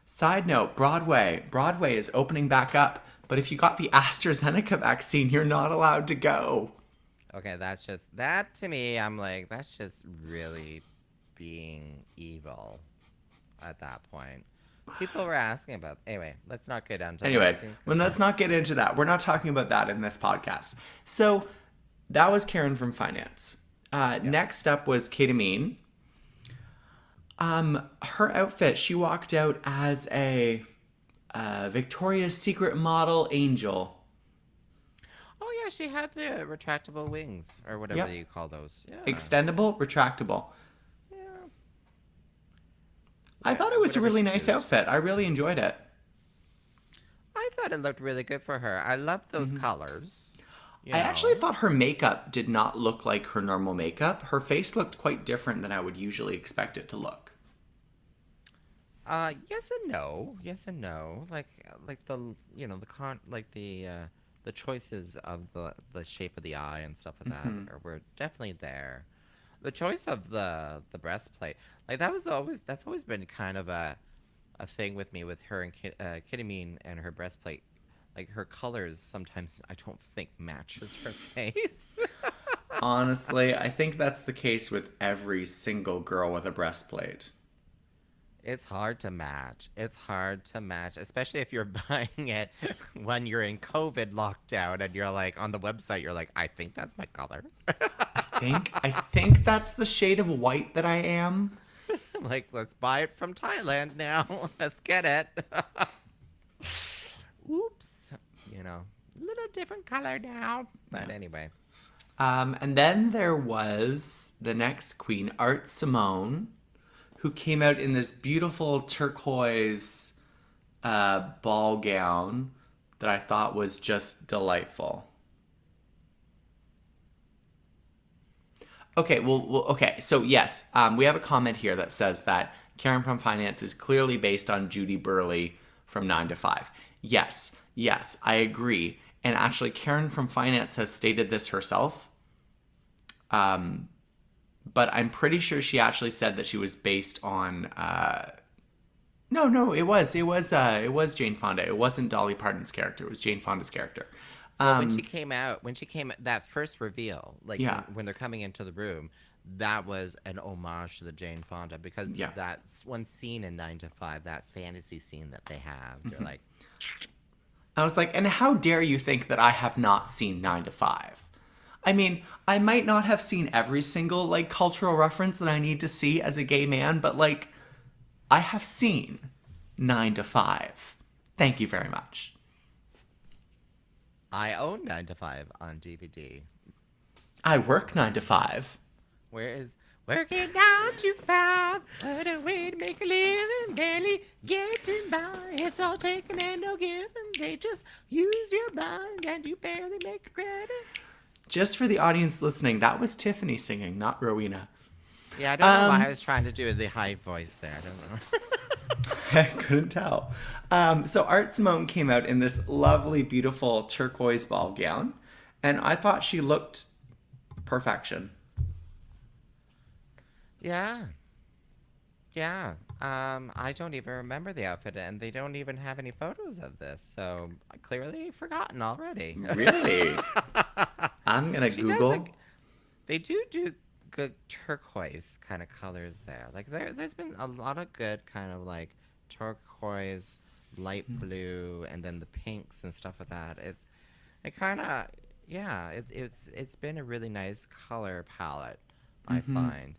Side note, Broadway. Broadway is opening back up, but if you got the AstraZeneca vaccine, you're not allowed to go. Okay, that to me, I'm like, that's just really being evil at that point. People were asking about, anyway, let's not get down to Anyway, vaccines, 'cause well, let's not get into that. We're not talking about that in this podcast. So that was Karen from finance. Next up was Kate Amin. Her outfit, she walked out as a Victoria's Secret model angel. Oh yeah, she had the retractable wings or whatever Yep. you call those. Yeah. Extendable, retractable. Yeah. I thought it was a Whatever really she nice used. outfit. I really enjoyed it. I thought it looked really good for her. I love those colors. you I actually know. thought her makeup did not look like her normal makeup. Her face looked quite different than I would usually expect it to look. Yes and no. Yes and no. Like the the choices of the shape of the eye and stuff like that were definitely there. The choice of the breastplate, like that's always been kind of a thing with me with her and Kitty and her breastplate. Like her colors sometimes I don't think matches her face. Honestly, I think that's the case with every single girl with a breastplate. It's hard to match. It's hard to match, especially if you're buying it when you're in COVID lockdown and you're like on the website, you're like, I think that's my color. I think that's the shade of white that I am. Like, let's buy it from Thailand now. Let's get it. Oops. You know, little different color now. But anyway. And then there was the next queen, Art Simone, who came out in this beautiful turquoise ball gown that I thought was just delightful. Okay, okay. So yes, we have a comment here that says that Karen from Finance is clearly based on Judy Burley from 9 to 5. Yes, yes, I agree. And actually, Karen from Finance has stated this herself. But I'm pretty sure she actually said that she was based on. No, it was Jane Fonda. It wasn't Dolly Parton's character. It was Jane Fonda's character. Well, when she came, that first reveal, like Yeah. when they're coming into the room, that was an homage to the Jane Fonda because Yeah. that's one scene in 9 to 5, that fantasy scene that they have. You're like, I was like, and how dare you think that I have not seen 9 to 5? I mean, I might not have seen every single like cultural reference that I need to see as a gay man, but like I have seen 9 to 5. Thank you very much. I own 9 to 5 on DVD. I work 9 to 5. Where is working 9 to 5? What a way to make a living, barely getting by. It's all taken and no giving. They just use your mind and you barely make a credit. Just for the audience listening, that was Tyffanie singing, not Rowena. Yeah, I don't know why I was trying to do the high voice there. I don't know. I couldn't tell. So Art Simone came out in this lovely, beautiful turquoise ball gown, and I thought she looked perfection. Yeah. Yeah. I don't even remember the outfit, and they don't even have any photos of this, so clearly forgotten already. Really? I'm gonna Google. They do good turquoise kind of colors there. Like there's been a lot of good kind of like turquoise, light blue, and then the pinks and stuff like that. It kind of it's been a really nice color palette. I find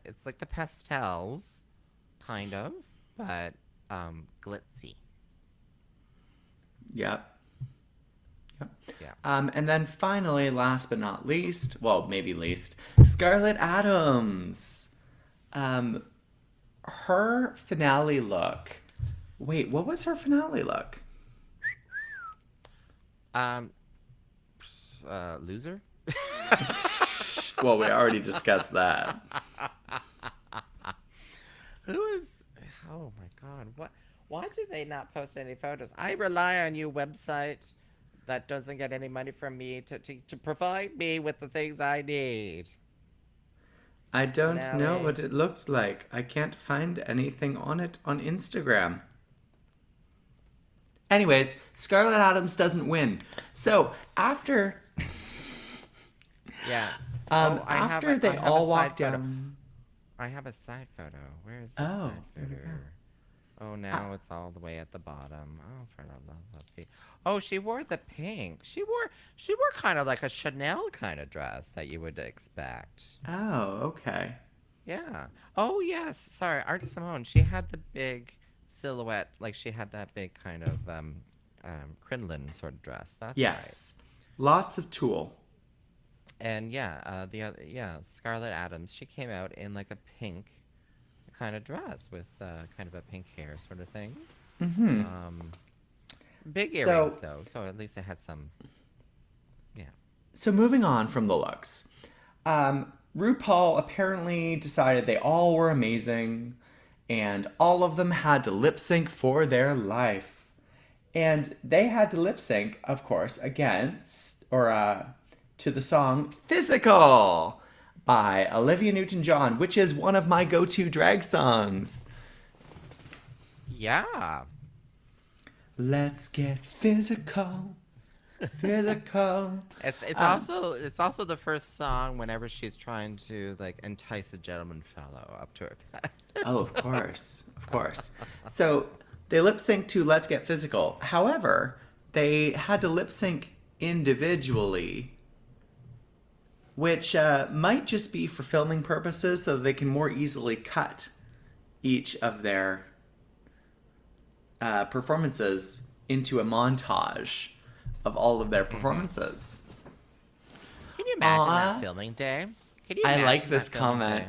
it's like the pastels, kind of, but glitzy. Yep. Yeah. And then finally, last but not least, well, maybe least, Scarlett Adams. Her finale look. Wait, what was her finale look? Loser. Well, we already discussed that. Who is? Oh my God! What? Why do they not post any photos? I rely on you, website that doesn't get any money from me to provide me with the things I need. I don't know Finale. what it looked like. I can't find anything on it on Instagram. Anyways, Scarlett Adams doesn't win. So after Yeah. after they all walked photo. down. I have a side photo. Where is the Oh, side there we photo? go. Oh, now it's all the way at the bottom. Oh, for the love of Pete. Oh, she wore the pink. She wore kind of like a Chanel kind of dress that you would expect. Oh, okay. Yeah. Oh, yes. Sorry, Art Simone. She had the big silhouette, like she had that big kind of crinoline sort of dress. That's Yes. Lots of tulle. And Scarlett Adams. She came out in like a pink kind of dress with kind of a pink hair sort of thing. Big earrings though, so at least it had some. Yeah. So moving on from the looks, RuPaul apparently decided they all were amazing, and all of them had to lip sync for their life. And they had to lip sync, of course, to the song Physical by Olivia Newton-John, which is one of my go-to drag songs. Yeah. Let's get physical. Physical. It's also the first song whenever she's trying to like entice a gentleman fellow up to her bed. Oh, of course. Of course. So they lip sync to Let's Get Physical. However, they had to lip sync individually, which might just be for filming purposes so they can more easily cut each of their performances into a montage of all of their performances. Can you imagine that filming day? I like this comment.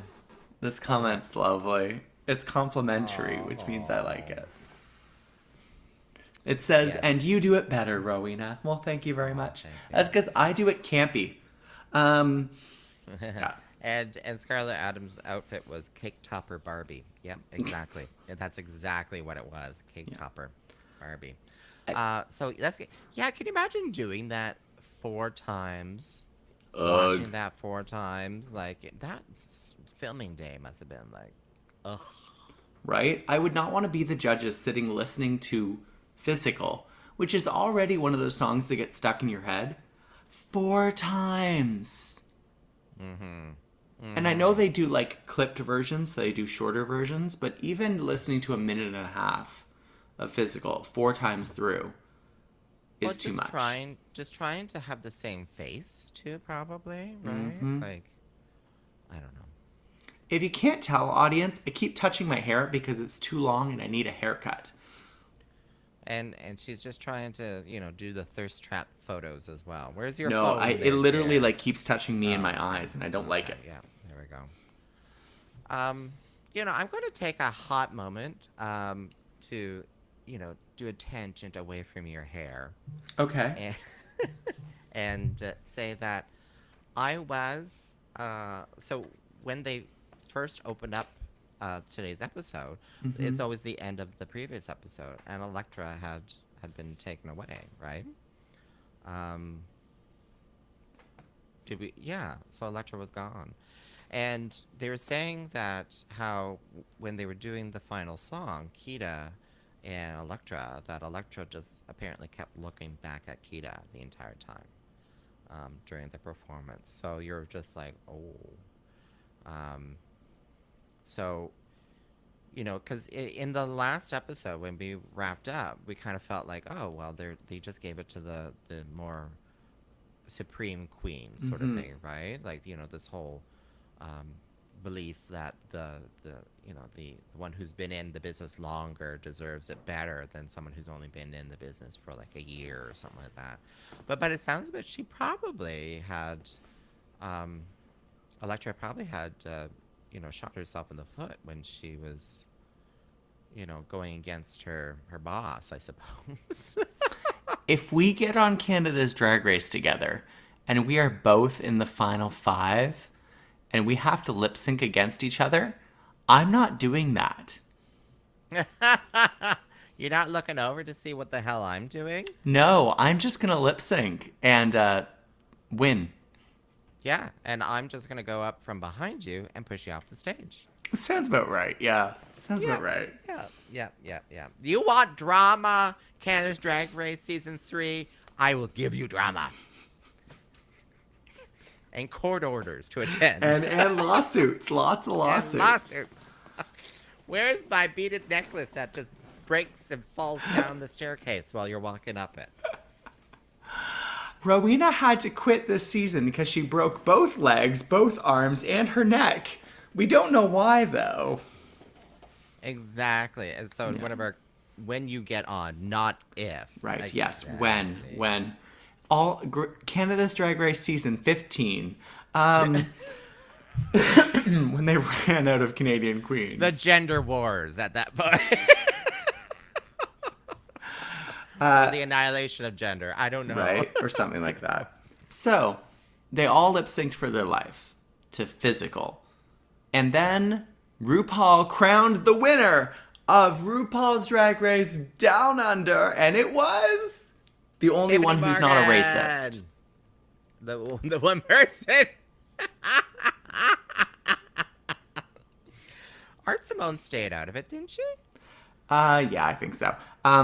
This comment's lovely. It's complimentary, which means I like it. It says, Yes. and you do it better, Rowena. Well, thank you very much. That's because I do it campy. Yeah. And Scarlett Adams' outfit was Cake Topper Barbie. Yep, exactly. That's exactly what it was. Cake Topper Barbie. So can you imagine doing that 4 times? Watching that 4 times? Like, that filming day must have been like, ugh. Right? I would not want to be the judges sitting listening to Physical, which is already one of those songs that get stuck in your head 4 times. And I know they do like clipped versions, so they do shorter versions, but even listening to a minute and a half of Physical 4 times through is too much. Just trying to have the same face too, probably, right? Like, I don't know. If you can't tell, audience, I keep touching my hair because it's too long and I need a haircut. And she's just trying to, do the thirst trap photos as well. Where's your No, phone? it literally like keeps touching me in my eyes and I don't like it. Yeah, there we go. I'm going to take a hot moment to, do a tangent away from your hair. Okay. And say that I was, so when they first opened up today's episode, it's always the end of the previous episode, and Elektra had been taken away, right? So Elektra was gone. And they were saying that how when they were doing the final song, Kita and Elektra, that Elektra just apparently kept looking back at Kita the entire time during the performance. So you're just like, oh. So, because in the last episode when we wrapped up, we kind of felt like, oh, well, they just gave it to the more supreme queen sort of thing, right? Like, this whole belief that the one who's been in the business longer deserves it better than someone who's only been in the business for like a year or something like that. But it sounds like she probably had, Elektra probably had, shot herself in the foot when she was, going against her boss, I suppose. If we get on Canada's Drag Race together and we are both in the final 5 and we have to lip sync against each other, I'm not doing that. You're not looking over to see what the hell I'm doing? No, I'm just going to lip sync and win. Yeah, and I'm just going to go up from behind you and push you off the stage. Sounds about right, yeah. Sounds about right. Yeah. You want drama, Canada's Drag Race Season 3? I will give you drama. And court orders to attend. And lawsuits, lots of lawsuits. And lawsuits. Where's my beaded necklace that just breaks and falls down the staircase while you're walking up it? Rowena had to quit this season because she broke both legs, both arms, and her neck. We don't know why, though. Exactly. And so when you get on, not if. Right, like, yes, exactly. when. Canada's Drag Race Season 15. When they ran out of Canadian queens. The gender wars at that point. The annihilation of gender. I don't know. Right, or something like that. So, they all lip synced for their life to Physical. And then RuPaul crowned the winner of RuPaul's Drag Race Down Under, and it was the only Tiffany one who's not a Morgan. racist. The one person. Art Simone stayed out of it, didn't she? Yeah, I think so.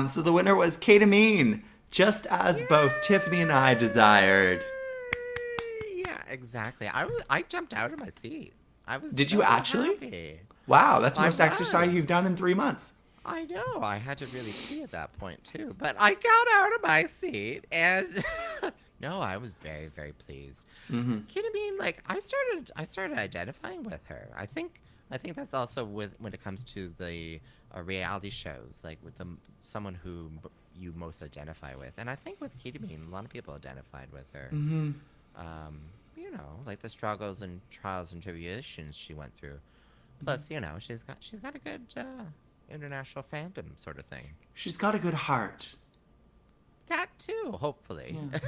So the winner was Ketamine, just as both Tyffanie and I desired. Yeah, exactly. I jumped out of my seat. I was. Did so you actually? happy. Wow, that's the I most exercise was. you've done in 3 months. I know. I had to really pee at that point too, but I got out of my seat and. No, I was very, very pleased. Mm-hmm. Ketamine, like I started identifying with her. I think that's also when it comes to the reality shows, like with someone who you most identify with. And I think with Ketamine, a lot of people identified with her. Mm-hmm. You know, like the struggles and trials and tribulations she went through. Plus, you know, she's got a good international fandom sort of thing. She's got a good heart. That too, hopefully. Yeah.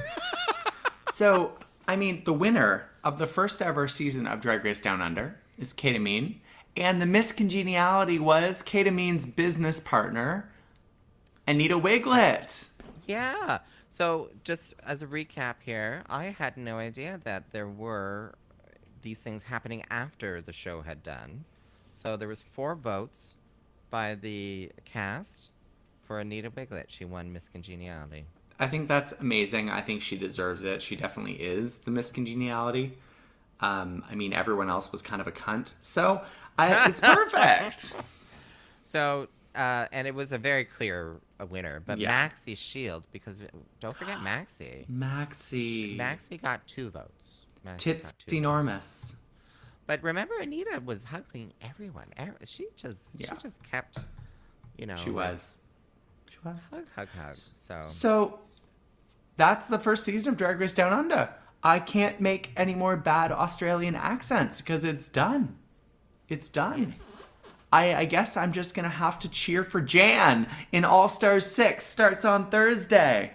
So, I mean, the winner of the first ever season of Drag Race Down Under is Ketamine. And the miscongeniality was Ketamine's business partner, Anita Wiglet. Yeah. So, just as a recap here, I had no idea that there were these things happening after the show had done. So, there was 4 votes by the cast for Anita Wiglet. She won Miscongeniality. I think that's amazing. I think she deserves it. She definitely is the miscongeniality. I mean, everyone else was kind of a cunt. So, it's perfect. So, and it was a very clear winner. But Yeah. Maxie Shield, because don't forget Maxie. Maxie. Maxie got 2 votes. Tits enormous. But remember, Anita was hugging everyone. She just kept, you know. She was. Hug. So, that's the first season of Drag Race Down Under. I can't make any more bad Australian accents because it's done. It's done. I guess I'm just going to have to cheer for Jan in All Stars 6. Starts on Thursday.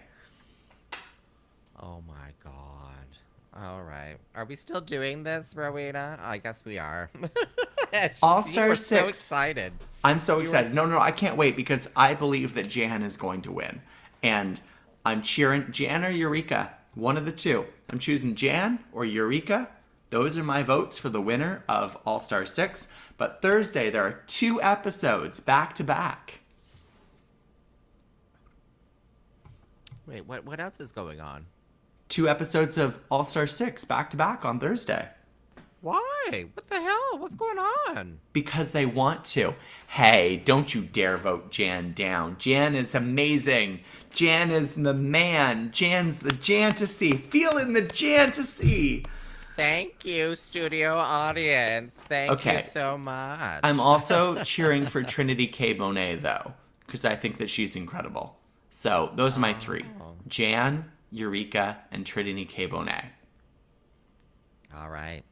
Oh my God. All right. Are we still doing this, Rowena? I guess we are. All Stars 6. So excited. I'm so excited. No, I can't wait because I believe that Jan is going to win. And I'm cheering Jan or Eureka. One of the two. I'm choosing Jan or Eureka. Those are my votes for the winner of All Star 6. But Thursday, there are 2 episodes back to back. Wait, what else is going on? 2 episodes of All Star 6 back to back on Thursday. Why? What the hell? What's going on? Because they want to. Hey, don't you dare vote Jan down. Jan is amazing. Jan is the man. Jan's the Jantasy. Feeling the Jantasy. Thank you, studio audience. Thank you so much. I'm also cheering for Trinity K. Bonet, though, because I think that she's incredible. So those are my 3. Jan, Eureka, and Trinity K. Bonet. All right.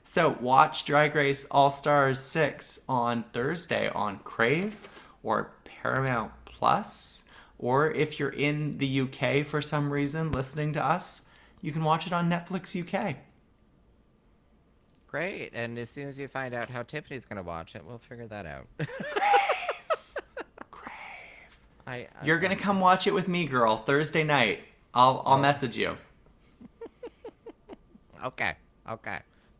So watch Drag Race All Stars 6 on Thursday on Crave or Paramount Plus. Or if you're in the UK for some reason listening to us, you can watch it on Netflix UK. Great. And as soon as you find out how Tiffany's going to watch it, we'll figure that out. Crave. You're going to come watch it with me, girl, Thursday night. I'll message you. Okay.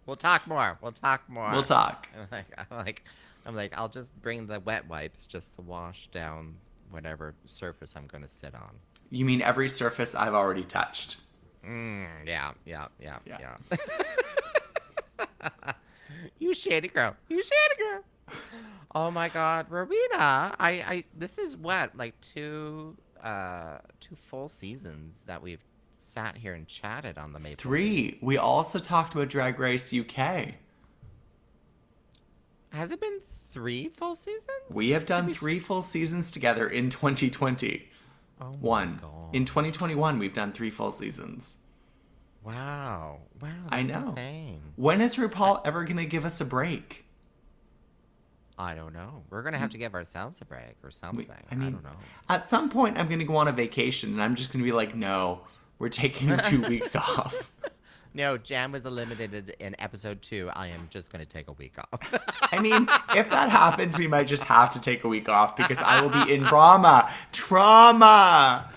We'll talk more. We'll talk. I'm like, I'll just bring the wet wipes just to wash down whatever surface I'm going to sit on. You mean every surface I've already touched? Yeah. You shady girl. Oh my God, Rowena, I this is what, like 2 full seasons that we've sat here and chatted on the Maple 3. We also talked about Drag Race UK. Has it been 3 full seasons? We have done 3 full seasons together in 2020. Oh my God. In 2021, we've done 3 full seasons. Wow, that's I know. insane. When is RuPaul ever going to give us a break? I don't know. We're going to have to give ourselves a break or something. I don't know. At some point, I'm going to go on a vacation, and I'm just going to be like, no, we're taking 2 weeks off. No, Jam was eliminated in episode 2. I am just going to take a week off. I mean, if that happens, we might just have to take a week off because I will be in trauma. Trauma!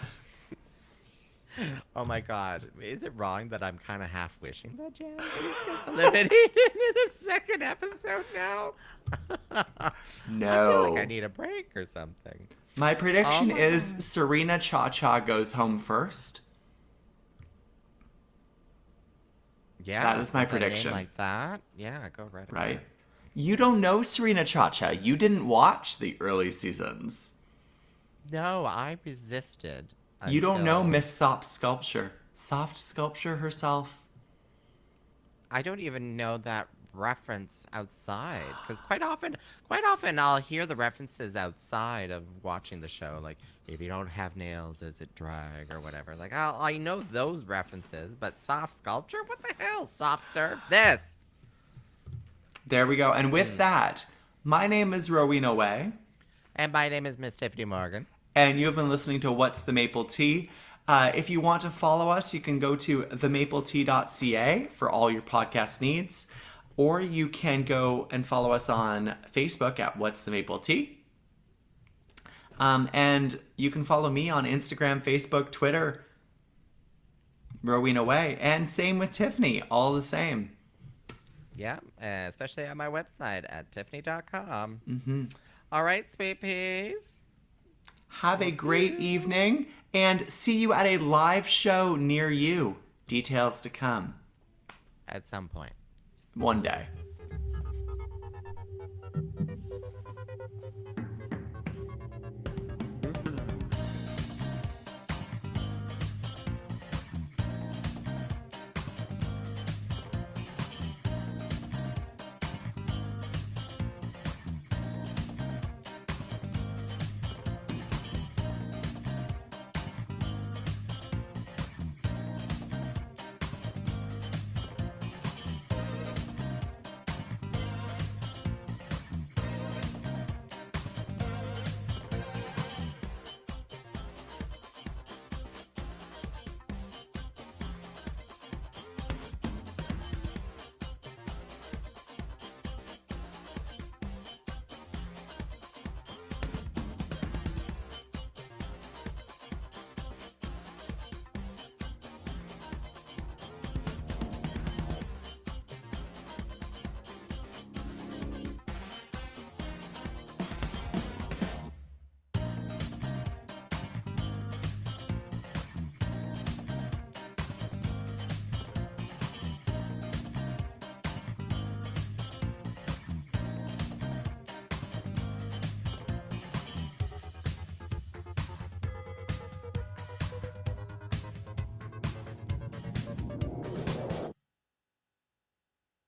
Oh my god. Is it wrong that I'm kind of half wishing that Jam gets eliminated in the second episode now? No. I feel like I need a break or something. My prediction Oh my is God. Serena Cha-Cha goes home first. Yeah. That is my with a name prediction. like that? Yeah, go right ahead. Right. You don't know Serena Cha-Cha. You didn't watch the early seasons. No, I resisted. You don't know until- Miss Soft Sculpture. Soft Sculpture herself. I don't even know that reference outside because quite often I'll hear the references outside of watching the show, like if you don't have nails, is it drag or whatever. Like I know those references, but soft sculpture, what the hell? Soft serve this. There we go. And with that, my name is Rowena Whey. And my name is Miss Tyffanie Morgan. And you have been listening to What's the Maple Tea. If you want to follow us, you can go to themapletea.ca for all your podcast needs. Or you can go and follow us on Facebook at What's the Maple Tea. And you can follow me on Instagram, Facebook, Twitter, Rowena Whey. And same with Tyffanie, all the same. Yeah, especially on my website at tiffany.com. Mm-hmm. All right, sweet peas. Have a great evening and see you at a live show near you. Details to come. At some point. One day.